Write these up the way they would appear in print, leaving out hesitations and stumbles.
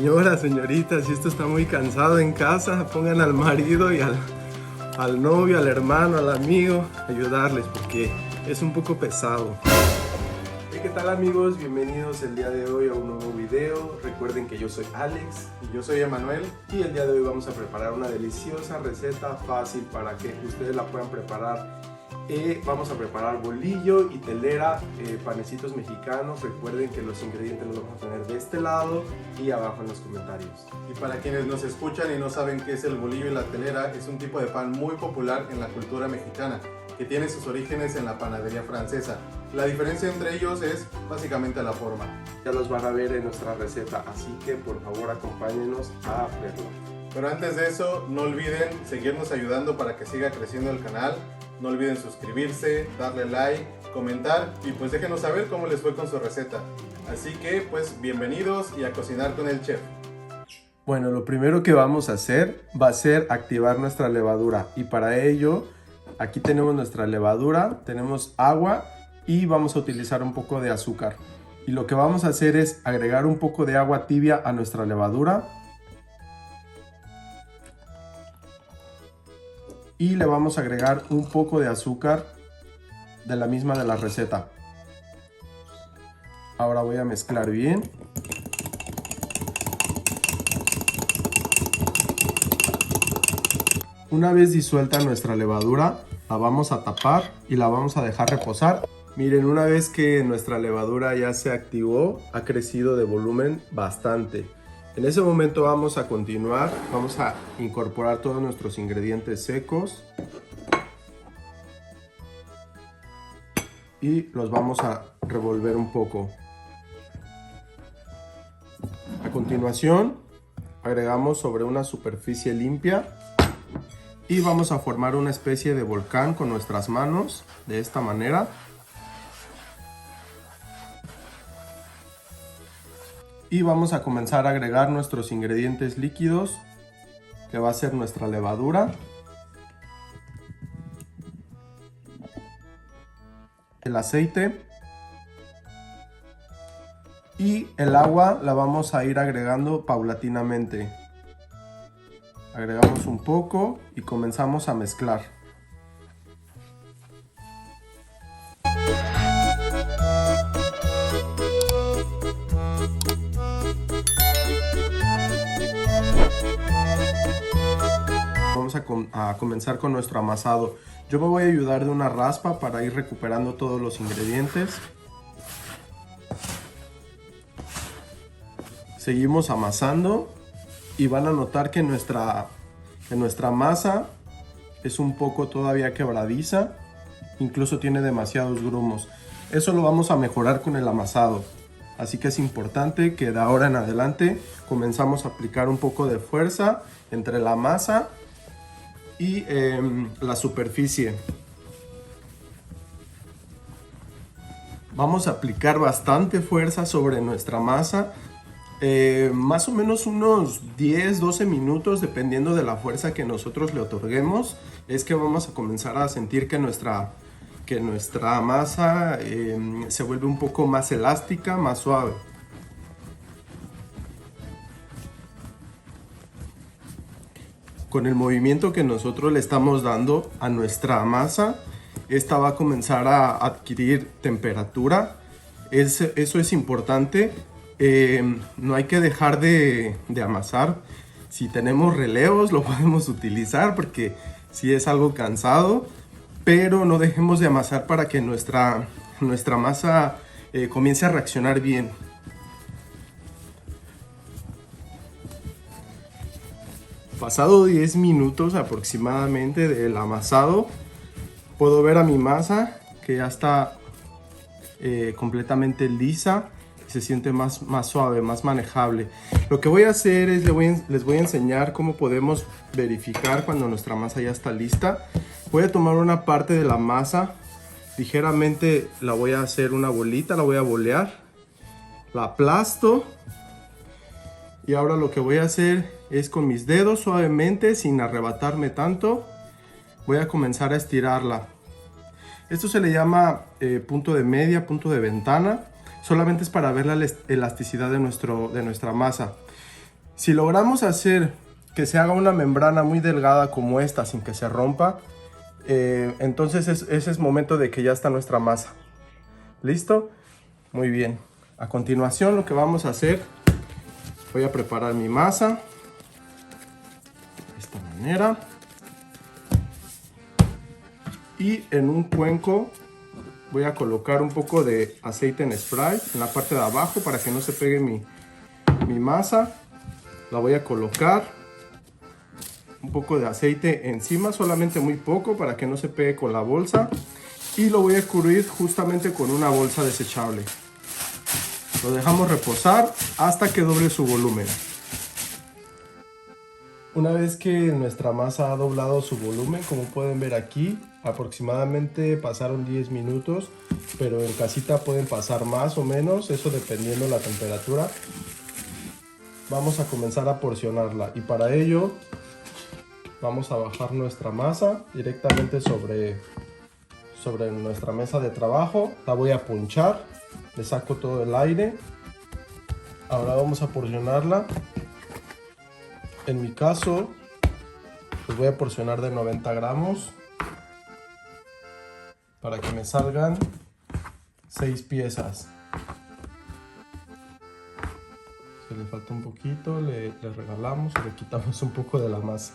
Señoras, señoritas, si esto está muy cansado en casa, pongan al marido y al novio, al hermano, al amigo, ayudarles porque es un poco pesado. Hey, ¿qué tal amigos? Bienvenidos el día de hoy a un nuevo video. Recuerden que yo soy Alex y yo soy Emanuel y el día de hoy vamos a preparar una deliciosa receta fácil para que ustedes la puedan preparar. Vamos a preparar bolillo y telera, panecitos mexicanos. Recuerden que los ingredientes los vamos a tener de este lado y abajo en los comentarios. Y para quienes nos escuchan y no saben qué es el bolillo y la telera, es un tipo de pan muy popular en la cultura mexicana que tiene sus orígenes en la panadería francesa. La diferencia entre ellos es básicamente la forma. Ya los van a ver en nuestra receta, así que por favor acompáñenos a verlo. Pero antes de eso, no olviden seguirnos ayudando para que siga creciendo el canal. No olviden suscribirse, darle like, comentar y pues déjenos saber cómo les fue con su receta. Así que pues bienvenidos y a cocinar con el chef. Bueno, lo primero que vamos a hacer va a ser activar nuestra levadura y para ello aquí tenemos nuestra levadura, tenemos agua y vamos a utilizar un poco de azúcar. Y lo que vamos a hacer es agregar un poco de agua tibia a nuestra levadura. Y le vamos a agregar un poco de azúcar de la misma de la receta. Ahora voy a mezclar bien. Una vez disuelta nuestra levadura, la vamos a tapar y la vamos a dejar reposar. Miren, una vez que nuestra levadura ya se activó, ha crecido de volumen bastante. En ese momento vamos a continuar, vamos a incorporar todos nuestros ingredientes secos y los vamos a revolver un poco. A continuación agregamos sobre una superficie limpia y vamos a formar una especie de volcán con nuestras manos de esta manera. Y vamos a comenzar a agregar nuestros ingredientes líquidos, que va a ser nuestra levadura, el aceite y el agua la vamos a ir agregando paulatinamente. Agregamos un poco y comenzamos a mezclar. Vamos a comenzar con nuestro amasado. Yo me voy a ayudar de una raspa para ir recuperando todos los ingredientes. Seguimos amasando y van a notar que nuestra masa es un poco todavía quebradiza, incluso tiene demasiados grumos. Eso lo vamos a mejorar con el amasado. Así que es importante que de ahora en adelante comenzamos a aplicar un poco de fuerza entre la masa y la superficie. Vamos a aplicar bastante fuerza sobre nuestra masa, más o menos unos 10-12 minutos dependiendo de la fuerza que nosotros le otorguemos. Es que vamos a comenzar a sentir que nuestra masa se vuelve un poco más elástica, más suave. Con el movimiento que nosotros le estamos dando a nuestra masa, esta va a comenzar a adquirir temperatura. Eso es importante. No hay que dejar de amasar. Si tenemos relevos lo podemos utilizar porque sí es algo cansado, pero no dejemos de amasar para que nuestra masa comience a reaccionar bien. Pasado 10 minutos aproximadamente del amasado, puedo ver a mi masa que ya está completamente lisa y se siente más suave, más manejable. Lo que voy a hacer es les voy a enseñar cómo podemos verificar cuando nuestra masa ya está lista. Voy a tomar una parte de la masa, ligeramente la voy a hacer una bolita, la voy a bolear, la aplasto. Y ahora lo que voy a hacer es con mis dedos suavemente, sin arrebatarme tanto, voy a comenzar a estirarla. Esto se le llama punto de media, punto de ventana. Solamente es para ver la elasticidad de nuestra masa. Si logramos hacer que se haga una membrana muy delgada como esta sin que se rompa, entonces ese es momento de que ya está nuestra masa. ¿Listo? Muy bien. A continuación lo que vamos a hacer, voy a preparar mi masa de esta manera. Y en un cuenco voy a colocar un poco de aceite en spray en la parte de abajo para que no se pegue mi masa. La voy a colocar un poco de aceite encima, solamente muy poco para que no se pegue con la bolsa. Y lo voy a cubrir justamente con una bolsa desechable. Lo dejamos reposar hasta que doble su volumen. Una vez que nuestra masa ha doblado su volumen, como pueden ver aquí, aproximadamente pasaron 10 minutos, pero en casita pueden pasar más o menos, eso dependiendo de la temperatura. Vamos a comenzar a porcionarla y para ello vamos a bajar nuestra masa directamente sobre nuestra mesa de trabajo. La voy a ponchar, le saco todo el aire. Ahora vamos a porcionarla. En mi caso, pues voy a porcionar de 90 gramos para que me salgan 6 piezas. Si le falta un poquito, le regalamos o le quitamos un poco de la masa.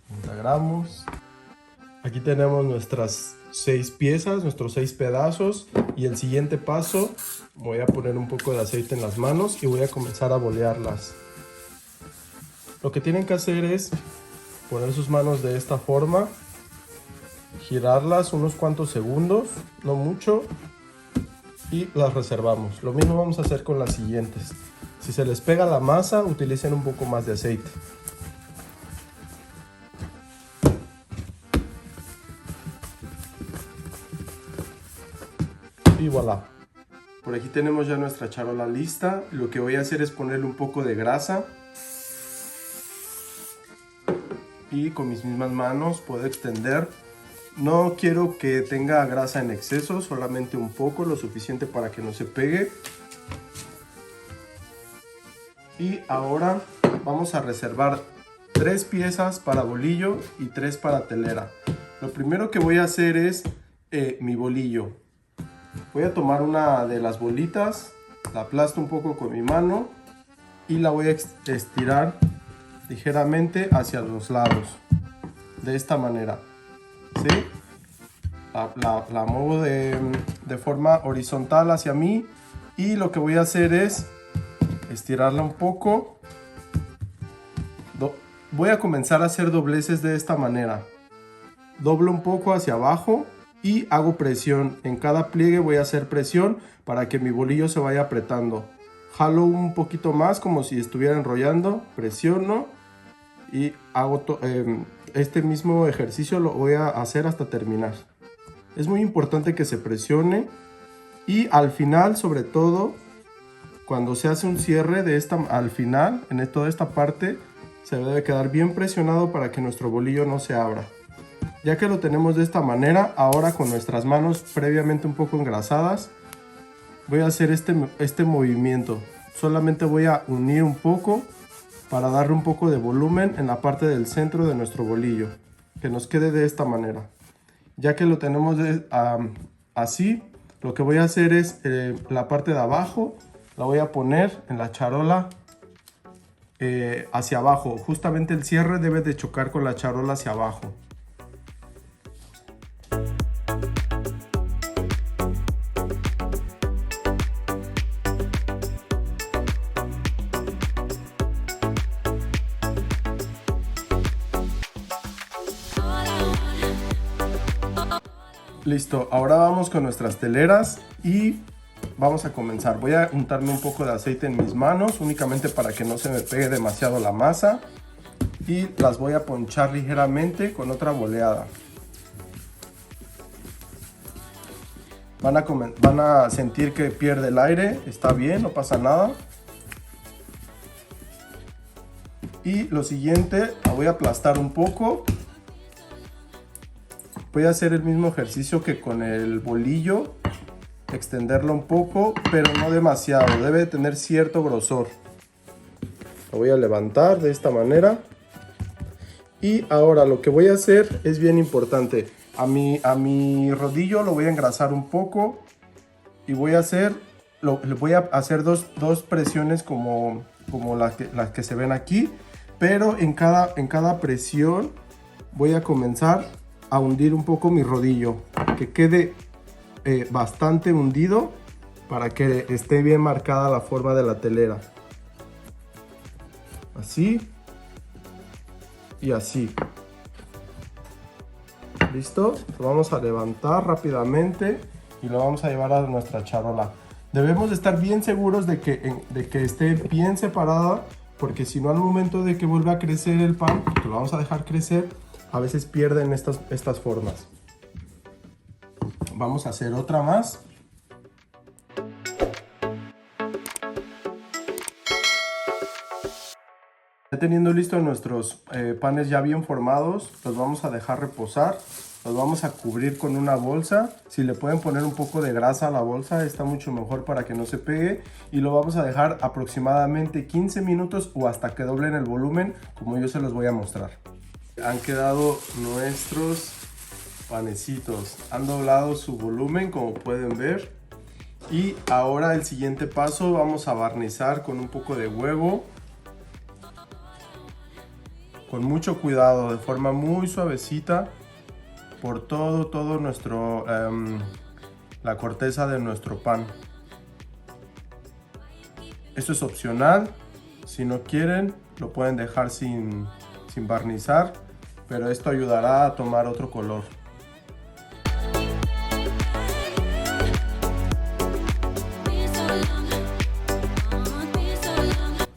90 gramos. Aquí tenemos nuestras 6 piezas, nuestros 6 pedazos. Y el siguiente paso, voy a poner un poco de aceite en las manos y voy a comenzar a bolearlas. Lo que tienen que hacer es poner sus manos de esta forma, girarlas unos cuantos segundos, no mucho, y las reservamos. Lo mismo vamos a hacer con las siguientes. Si se les pega la masa, utilicen un poco más de aceite. Y voilà. Por aquí tenemos ya nuestra charola lista. Lo que voy a hacer es ponerle un poco de grasa. Y con mis mismas manos puedo extender. No quiero que tenga grasa en exceso, solamente un poco, lo suficiente para que no se pegue. Y ahora vamos a reservar 3 piezas para bolillo y 3 para telera. Lo primero que voy a hacer es mi bolillo. Voy a tomar una de las bolitas, la aplasto un poco con mi mano y la voy a estirar ligeramente hacia los lados, de esta manera, ¿sí? La muevo de forma horizontal hacia mí y lo que voy a hacer es estirarla un poco. Voy a comenzar a hacer dobleces de esta manera. Doblo un poco hacia abajo y hago presión. En cada pliegue voy a hacer presión para que mi bolillo se vaya apretando. Jalo un poquito más como si estuviera enrollando, presiono y hago este mismo ejercicio lo voy a hacer hasta terminar. Es muy importante que se presione y al final, sobre todo cuando se hace un cierre de al final, en toda esta parte se debe quedar bien presionado para que nuestro bolillo no se abra. Ya que lo tenemos de esta manera, ahora con nuestras manos previamente un poco engrasadas, voy a hacer este movimiento. Solamente voy a unir un poco para darle un poco de volumen en la parte del centro de nuestro bolillo, que nos quede de esta manera. Ya que lo tenemos así, lo que voy a hacer es la parte de abajo, la voy a poner en la charola hacia abajo. Justamente el cierre debe de chocar con la charola hacia abajo. Listo, ahora vamos con nuestras teleras y vamos a comenzar. Voy a untarme un poco de aceite en mis manos, únicamente para que no se me pegue demasiado la masa. Y las voy a ponchar ligeramente con otra boleada. Van a sentir que pierde el aire, está bien, no pasa nada. Y lo siguiente, la voy a aplastar un poco. Voy a hacer el mismo ejercicio que con el bolillo, extenderlo un poco, pero no demasiado, debe tener cierto grosor. Lo voy a levantar de esta manera. Y ahora lo que voy a hacer es bien importante. A mi rodillo lo voy a engrasar un poco. Y voy a hacer, le voy a hacer dos presiones como las que se ven aquí. Pero en cada presión voy a comenzar a hundir un poco mi rodillo. Que quede bastante hundido para que esté bien marcada la forma de la telera. Así y así. ¿Listo? Lo vamos a levantar rápidamente y lo vamos a llevar a nuestra charola. Debemos de estar bien seguros de que esté bien separada, porque si no, al momento de que vuelva a crecer el pan, que lo vamos a dejar crecer, a veces pierden estas formas. Vamos a hacer otra más. Ya teniendo listos nuestros panes ya bien formados, los vamos a dejar reposar. Los vamos a cubrir con una bolsa. Si le pueden poner un poco de grasa a la bolsa, está mucho mejor para que no se pegue. Y lo vamos a dejar aproximadamente 15 minutos o hasta que doblen el volumen, como yo se los voy a mostrar. Han quedado nuestros panecitos. Han doblado su volumen, como pueden ver. Y ahora el siguiente paso, vamos a barnizar con un poco de huevo. Con mucho cuidado, de forma muy suavecita, por todo nuestro la corteza de nuestro pan. Esto es opcional. Si no quieren, lo pueden dejar sin barnizar, pero esto ayudará a tomar otro color.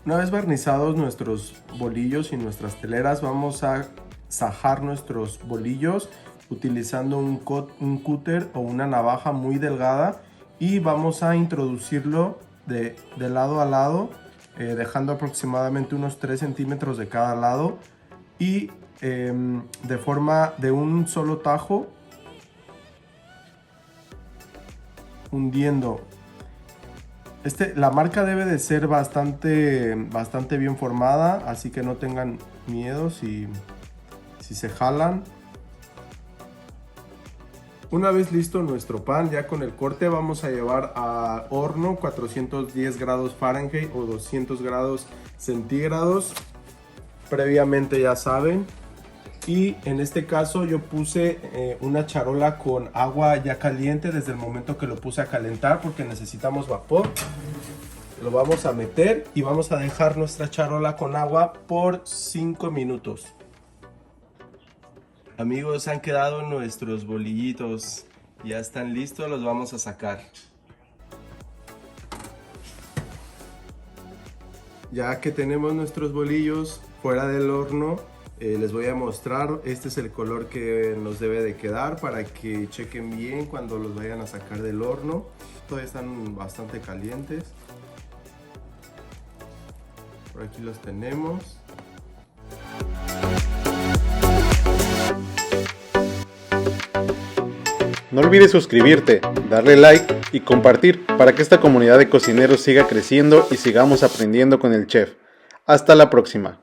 Una vez barnizados nuestros bolillos y nuestras teleras, vamos a sajar nuestros bolillos utilizando un cúter o una navaja muy delgada, y vamos a introducirlo de lado a lado, dejando aproximadamente unos 3 centímetros de cada lado, y de forma de un solo tajo, hundiendo. La marca debe de ser bastante bien formada, así que no tengan miedo si se jalan. Una vez listo nuestro pan, ya con el corte, vamos a llevar al horno 410 grados Fahrenheit o 200 grados centígrados. Previamente ya saben. Y en este caso yo puse una charola con agua ya caliente desde el momento que lo puse a calentar, porque necesitamos vapor. Lo vamos a meter y vamos a dejar nuestra charola con agua por 5 minutos. Amigos, han quedado nuestros bolillitos. Ya están listos, los vamos a sacar. Ya que tenemos nuestros bolillos fuera del horno, les voy a mostrar. Este es el color que nos debe de quedar, para que chequen bien cuando los vayan a sacar del horno. Todavía están bastante calientes. Por aquí los tenemos. No olvides suscribirte, darle like y compartir para que esta comunidad de cocineros siga creciendo y sigamos aprendiendo con el chef. Hasta la próxima.